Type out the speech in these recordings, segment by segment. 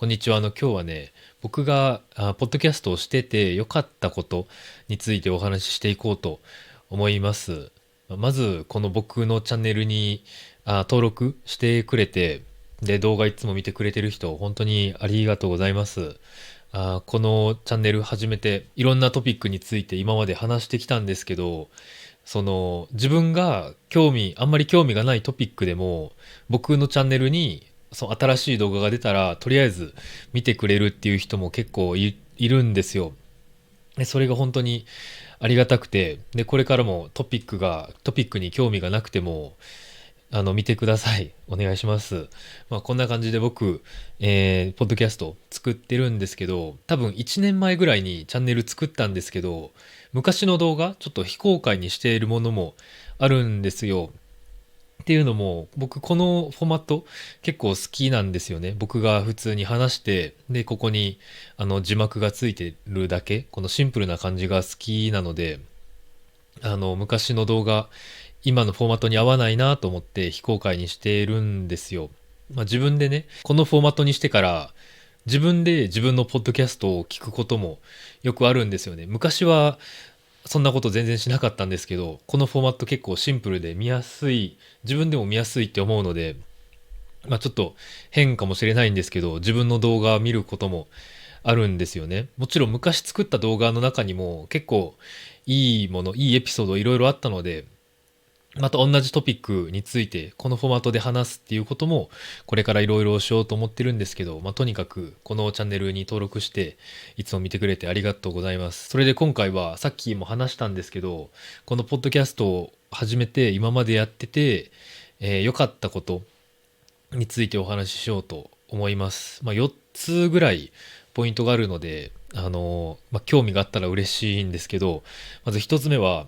こんにちは。今日はね、僕がポッドキャストをしてて良かったことについてお話ししていこうと思います。まず、この僕のチャンネルに登録してくれて、で、動画いつも見てくれてる人、本当にありがとうございます。このチャンネル始めて、いろんなトピックについて今まで話してきたんですけど、自分があんまり興味がないトピックでも、僕のチャンネルに新しい動画が出たらとりあえず見てくれるっていう人も結構いるんですよ。でそれが本当にありがたくて、でこれからもトピックに興味がなくても見てください。お願いします。こんな感じで僕、ポッドキャスト作ってるんですけど、多分1年前ぐらいにチャンネル作ったんですけど、昔の動画ちょっと非公開にしているものもあるんですよ。っていうのも、僕このフォーマット結構好きなんですよね。僕が普通に話して、で、ここに字幕がついてるだけ、このシンプルな感じが好きなので、昔の動画、今のフォーマットに合わないなと思って非公開にしてるんですよ。自分でね、このフォーマットにしてから、自分で自分のポッドキャストを聞くこともよくあるんですよね。昔はそんなこと全然しなかったんですけど、このフォーマット結構シンプルで見やすい、自分でも見やすいって思うので、ちょっと変かもしれないんですけど、自分の動画を見ることもあるんですよね。もちろん昔作った動画の中にも結構いいエピソードいろいろあったので、また同じトピックについてこのフォーマットで話すっていうこともこれからいろいろしようと思ってるんですけど、とにかくこのチャンネルに登録していつも見てくれてありがとうございます。それで今回はさっきも話したんですけど、このポッドキャストを始めて今までやってて、良かったことについてお話ししようと思います。4つぐらいポイントがあるので、興味があったら嬉しいんですけど、まず1つ目は、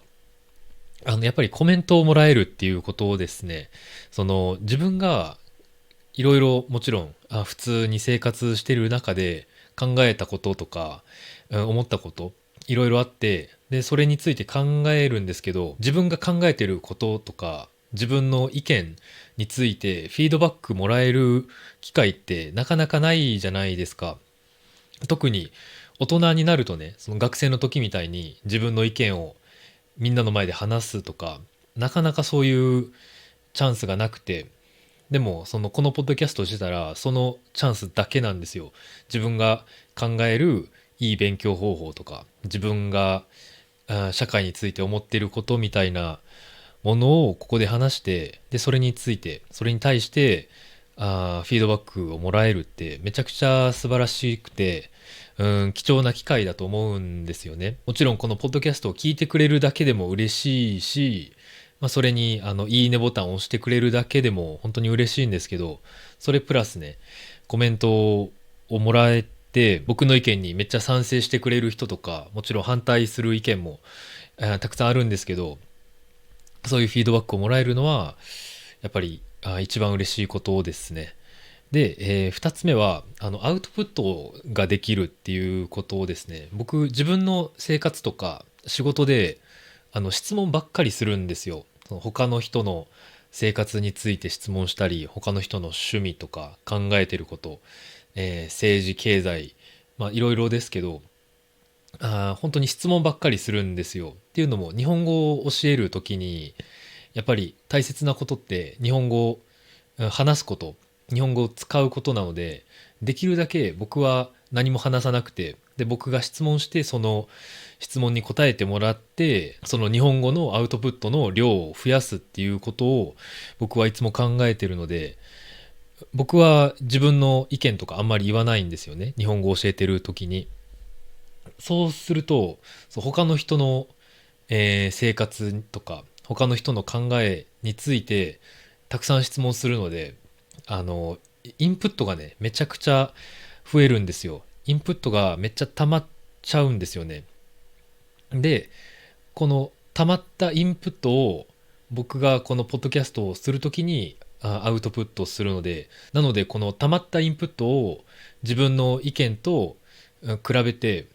やっぱりコメントをもらえるっていうことですね。自分がいろいろもちろん、普通に生活してる中で考えたこととか、思ったこと、いろいろあって、で、それについて考えるんですけど、自分が考えてることとか、自分の意見についてフィードバックもらえる機会ってなかなかないじゃないですか。特に大人になるとね、その学生の時みたいに自分の意見をみんなの前で話すとか、なかなかそういうチャンスがなくて、でも、このポッドキャストをしてたら、そのチャンスだけなんですよ。自分が考えるいい勉強方法とか、自分が社会について思っていることみたいなものをここで話して、で、それに対して、フィードバックをもらえるってめちゃくちゃ素晴らしくて、貴重な機会だと思うんですよね。もちろんこのポッドキャストを聞いてくれるだけでも嬉しいし、それにいいねボタンを押してくれるだけでも本当に嬉しいんですけど、それプラスね、コメントをもらえて、僕の意見にめっちゃ賛成してくれる人とか、もちろん反対する意見もたくさんあるんですけど、そういうフィードバックをもらえるのは、やっぱり一番嬉しいことですね。で、二つ目は、アウトプットができるっていうことですね。僕、自分の生活とか仕事で、質問ばっかりするんですよ。その他の人の生活について質問したり、他の人の趣味とか考えてること、政治、経済、いろいろですけど、本当に質問ばっかりするんですよ。っていうのも、日本語を教えるときに、やっぱり大切なことって日本語を話すこと、日本語を使うことなので、できるだけ僕は何も話さなくて、で、僕が質問して、その質問に答えてもらって、その日本語のアウトプットの量を増やすっていうことを僕はいつも考えてるので、僕は自分の意見とかあんまり言わないんですよね。日本語を教えてる時に。そうすると、他の人の、生活とか、他の人の考えについて、たくさん質問するので、あの、インプットがね、めちゃくちゃ増えるんですよ。インプットがめっちゃ溜まっちゃうんですよね。で、この溜まったインプットを僕がこのポッドキャストをするときにアウトプットするので、なのでこの溜まったインプットを自分の意見と比べて、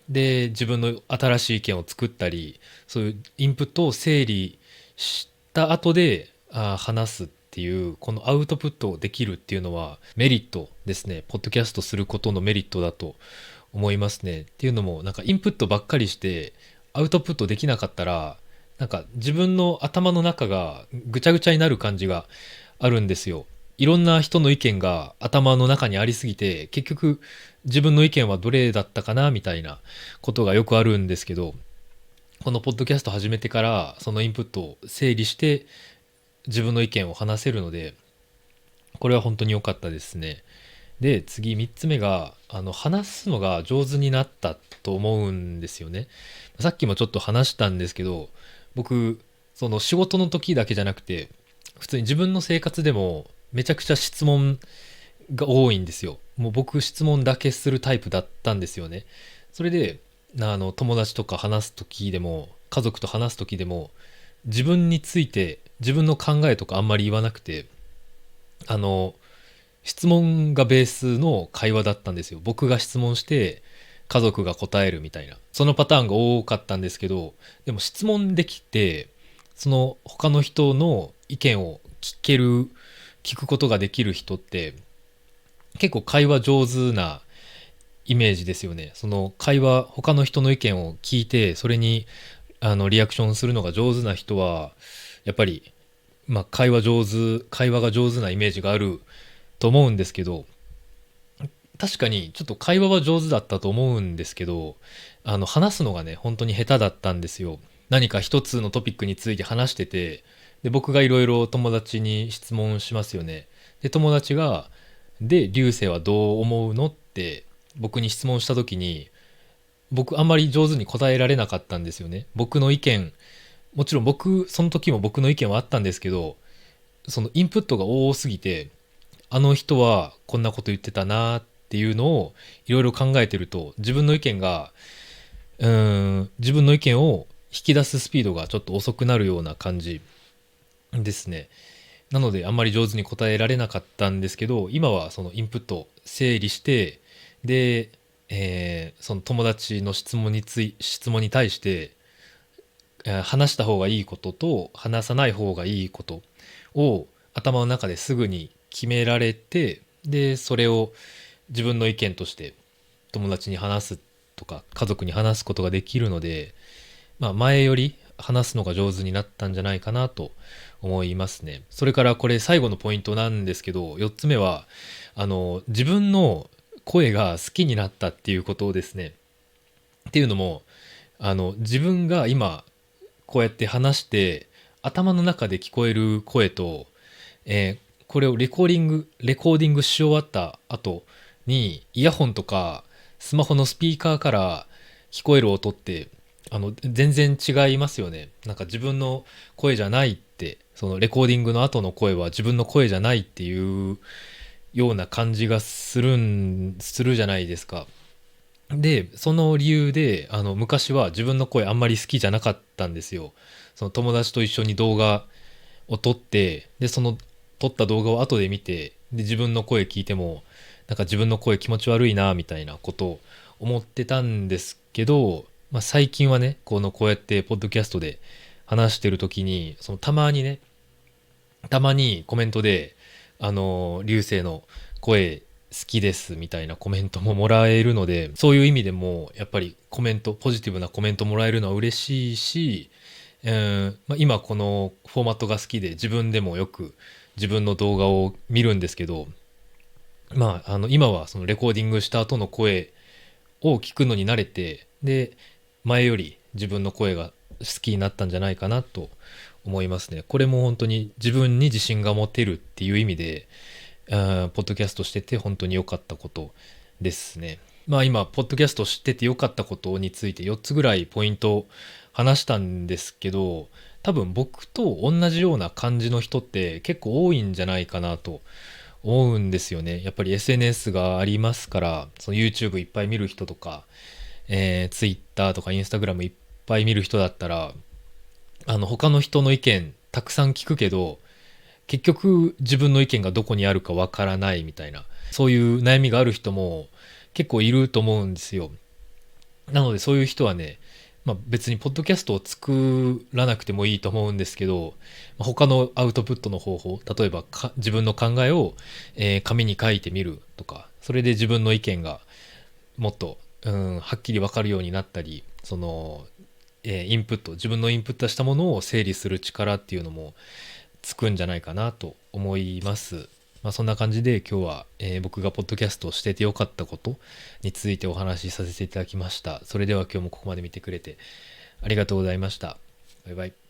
で、自分の新しい意見を作ったり、そういうインプットを整理した後で話すっっていうこのアウトプットできるっていうのはメリットですね。ポッドキャストすることのメリットだと思いますね。っていうのもなんかインプットばっかりしてアウトプットできなかったらなんか自分の頭の中がぐちゃぐちゃになる感じがあるんですよ。いろんな人の意見が頭の中にありすぎて結局自分の意見はどれだったかなみたいなことがよくあるんですけど、このポッドキャスト始めてからそのインプットを整理して自分の意見を話せるので、これは本当に良かったですね。で次3つ目が話すのが上手になったと思うんですよね。さっきもちょっと話したんですけど、僕その仕事の時だけじゃなくて普通に自分の生活でもめちゃくちゃ質問が多いんですよ。もう僕質問だけするタイプだったんですよね。それで友達とか話す時でも家族と話す時でも自分について自分の考えとかあんまり言わなくて、あの質問がベースの会話だったんですよ。僕が質問して家族が答えるみたいな、そのパターンが多かったんですけど、でも質問できてその他の人の意見を聞くことができる人って結構会話上手なイメージですよね。その会話、他の人の意見を聞いてそれにリアクションするのが上手な人はやっぱり会話が上手なイメージがあると思うんですけど、確かにちょっと会話は上手だったと思うんですけど、話すのがね本当に下手だったんですよ。何か一つのトピックについて話してて、で僕がいろいろ友達に質問しますよね。で友達が流星はどう思うのって僕に質問した時に、僕あんまり上手に答えられなかったんですよね。僕の意見、もちろんその時も僕の意見はあったんですけど、そのインプットが多すぎて、あの人はこんなこと言ってたなっていうのをいろいろ考えてると、自分の意見を引き出すスピードがちょっと遅くなるような感じですね。なのであんまり上手に答えられなかったんですけど、今はそのインプットを整理して、で、その友達の質問に対して、話した方がいいことと話さない方がいいことを頭の中ですぐに決められて、でそれを自分の意見として友達に話すとか家族に話すことができるので、前より話すのが上手になったんじゃないかなと思いますね。それからこれ最後のポイントなんですけど、4つ目は自分の声が好きになったっていうことですね。っていうのも自分が今こうやって話して頭の中で聞こえる声と、これをレコーディングし終わった後にイヤホンとかスマホのスピーカーから聞こえる音って全然違いますよね。なんか自分の声じゃないって、そのレコーディングの後の声は自分の声じゃないっていうような感じがするじゃないですか。でその理由で昔は自分の声あんまり好きじゃなかったんですよ。その友達と一緒に動画を撮って、でその撮った動画を後で見て、で自分の声聞いてもなんか自分の声気持ち悪いなみたいなことを思ってたんですけど、最近はねこうやってポッドキャストで話してる時にたまにコメントで流星の声好きですみたいなコメントももらえるので、そういう意味でもやっぱりポジティブなコメントもらえるのは嬉しいし、今このフォーマットが好きで自分でもよく自分の動画を見るんですけど、今はそのレコーディングした後の声を聞くのに慣れて、で前より自分の声が好きになったんじゃないかなと思いますね。これも本当に自分に自信が持てるっていう意味で、ポッドキャストしてて本当に良かったことですね。今ポッドキャストしてて良かったことについて4つぐらいポイントを話したんですけど、多分僕と同じような感じの人って結構多いんじゃないかなと思うんですよね。やっぱり SNS がありますから、その YouTube いっぱい見る人とか、Twitter とか Instagram いっぱい見る人だったら、他の人の意見たくさん聞くけど、結局自分の意見がどこにあるかわからないみたいな、そういう悩みがある人も結構いると思うんですよ。なのでそういう人はね、別にポッドキャストを作らなくてもいいと思うんですけど、他のアウトプットの方法、例えば自分の考えを、紙に書いてみるとか、それで自分の意見がもっと、はっきり分かるようになったり、自分のインプットしたものを整理する力っていうのもつくんじゃないかなと思います。そんな感じで今日は、僕がポッドキャストをしててよかったことについてお話しさせていただきました。それでは今日もここまで見てくれてありがとうございました。バイバイ。